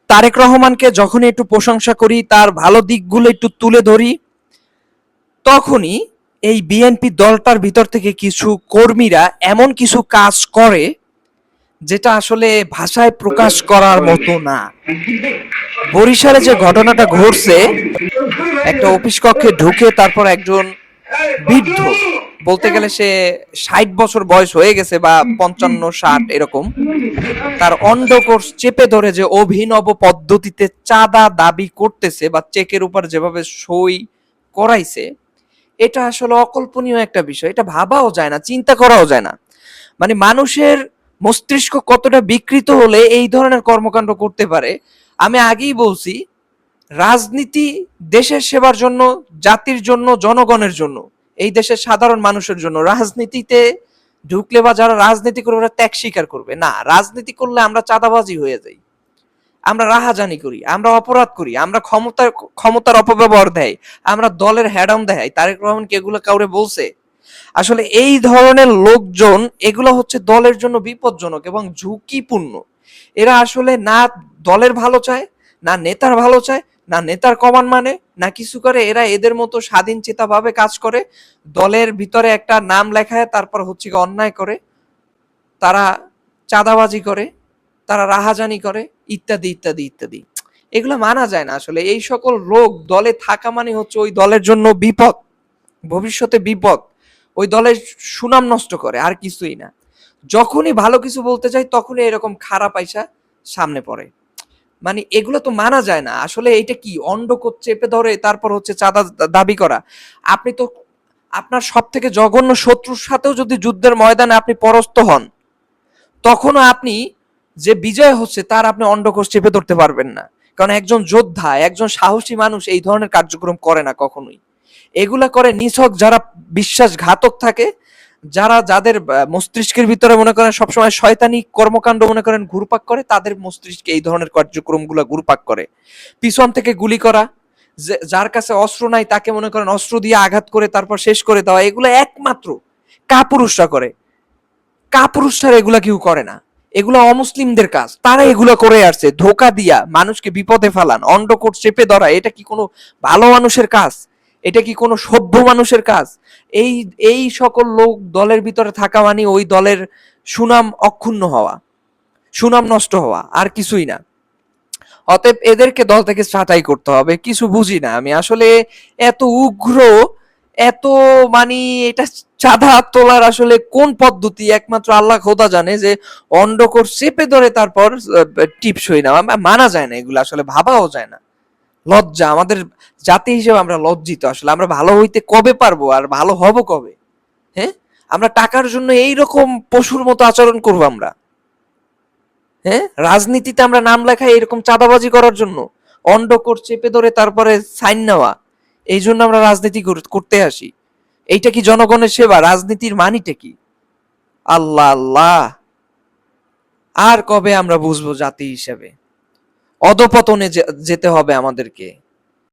তারেক রহমানকে যখনই একটু প্রশংসা করি, তার ভালো দিকগুলো একটু তুলে ধরি, তখনই এই বিএনপি দলটার ভিতর থেকে কিছু কর্মীরা এমন কিছু কাজ করে যেটা আসলে ভাষায় প্রকাশ করার মতো না। বরিশালে যে ঘটনাটা ঘটছে, একটা অফিস কক্ষে ঢুকে তারপর একজন বৃদ্ধ, বলতে গেলে সে 60 বছর বয়স হয়ে গেছে বা 55-60 এরকম, তার অন্ডকোষ চেপে ধরে যে অভিনব পদ্ধতিতে চাঁদা দাবি করতেছে বা চেকের উপর যেভাবে সই করাইছে, এটা আসলে অকল্পনীয় একটা বিষয়। এটা ভাবাও যায় না, চিন্তা করাও যায় না। মানে মানুষের মস্তিষ্ক কতটা বিকৃত হলে এই ধরনের কর্মকাণ্ড করতে পারে। আমি আগেই বলছি, রাজনীতি দেশের সেবার জন্য, জাতির জন্য, জনগণের জন্য, এই দেশের সাধারণ মানুষের জন্য। রাজনীতিতে ঢুকলে বা যারা রাজনীতি করবে ওরা ত্যাগ স্বীকার করবে না। রাজনীতি করলে আমরা চাঁদাবাজি হয়ে যাই, আমরা রাহাজানি করি, আমরা অপরাধ করি, আমরা ক্ষমতার অপব্যবহার দেয়, আমরা দলের হ্যাডাম দেয়। তারেক রহমান কি এগুলো কাউরে বলছে? আসলে এই ধরনের লোকজন, এগুলো হচ্ছে দলের জন্য বিপজ্জনক এবং ঝুঁকিপূর্ণ। এরা আসলে না দলের ভালো চায়, না নেতার ভালো চায়, না নেতার কমান মানে, না কিছু করে। এরা এদের মতো স্বাধীন চেতা ভাবে কাজ করে, দলের ভিতরে একটা নাম লেখায়, তারপর হচ্ছে অন্যায় করে, তারা চাঁদাবাজি করে, তারা রাহাজানি করে, ইত্যাদি ইত্যাদি ইত্যাদি। এগুলো মানা যায় না। আসলে এই সকল লোক দলে থাকা মানে হচ্ছে ওই দলের জন্য বিপদ, ভবিষ্যতে বিপদ। ওই দলের সুনাম নষ্ট করে, আর কিছুই না। যখনই ভালো কিছু বলতে চাই তখনই এরকম খারাপ আইসা সামনে পড়ে। মানে এগুলো তো মানা যায় না। আসলে এটা কি অন্ডকোষ চেপে ধরে তারপর হচ্ছে চাঁদা দাবি করা? আপনি তো আপনার সব থেকে জঘন্য শত্রুর সাথেও যদি যুদ্ধের ময়দানে আপনি পরাস্ত হন, তখনও আপনি যে বিজয় হচ্ছে তার আপনি অন্ডকোষ চেপে ধরতে পারবেন না। কারণ একজন যোদ্ধা, একজন সাহসী মানুষ এই ধরনের কার্যক্রম করে না কখনোই। এগুলা করে নিছক যারা বিশ্বাসঘাতক থাকে, যারা যাদের মস্তিষ্কের ভিতরে মনে করেন সবসময় শয়তানি কর্মকাণ্ড মনে করেন ঘুরপাক করে, তাদের মস্তিষ্কে এই ধরনের কার্যক্রমগুলো ঘুরপাক করে। পিছন থেকে গুলি করা, যার কাছে অস্ত্র নাই তাকে মনে করেন অস্ত্র দিয়ে আঘাত করে তারপর শেষ করে দেওয়া, এগুলো একমাত্র কাপুরুষরা করে। কাপুরুষরা এগুলা কেউ করে না। এগুলো অমুসলিমদের কাজ, তারা এগুলো করে আসছে। ধোকা দিয়া মানুষকে বিপদে ফেলান, অন্ডকোষ চেপে ধরা, এটা কি কোনো ভালো মানুষের কাজ? এটা কি কোনো সভ্য মানুষের কাজ? এই এই সকল লোক দলের ভিতরে থাকা মানে ওই দলের সুনাম অক্ষুণ্ণ হওয়া, সুনাম নষ্ট হওয়া, আর কিছুই না। অতএব এদেরকে দল থেকে ছাঁটাই করতে হবে। কিছু বুঝি না আমি আসলে, এত উগ্র, এত মানে এটা চাঁদা তোলার আসলে কোন পদ্ধতি একমাত্র আল্লাহ খোদা জানে। যে অন্ডকোষ চেপে ধরে তারপর টিপসই না, মানা যায় না, এগুলো আসলে ভাবাও যায় না। লজ্জা, আমাদের জাতি হিসেবে আমরা লজ্জিত। আসলে আমরা ভালো হইতে কবে পারবো, আর ভালো হব কবে? হ্যাঁ, আমরা টাকার জন্য এইরকম পশুর মতো আচরণ করবো আমরা? হ্যাঁ, রাজনীতিতে আমরা নাম লেখাই এরকম চাঁদাবাজি করার জন্য, অন্ডকোষ চেপে ধরে তারপরে সাইন নেওয়া, এই জন্য আমরা রাজনীতি করতে আসি? এইটা কি জনগণের সেবা? রাজনীতির মানিটা কি? আল্লাহ আল্লাহ, আর কবে আমরা বুঝবো জাতি হিসেবে? অধপতনে যেতে হবে আমাদেরকে।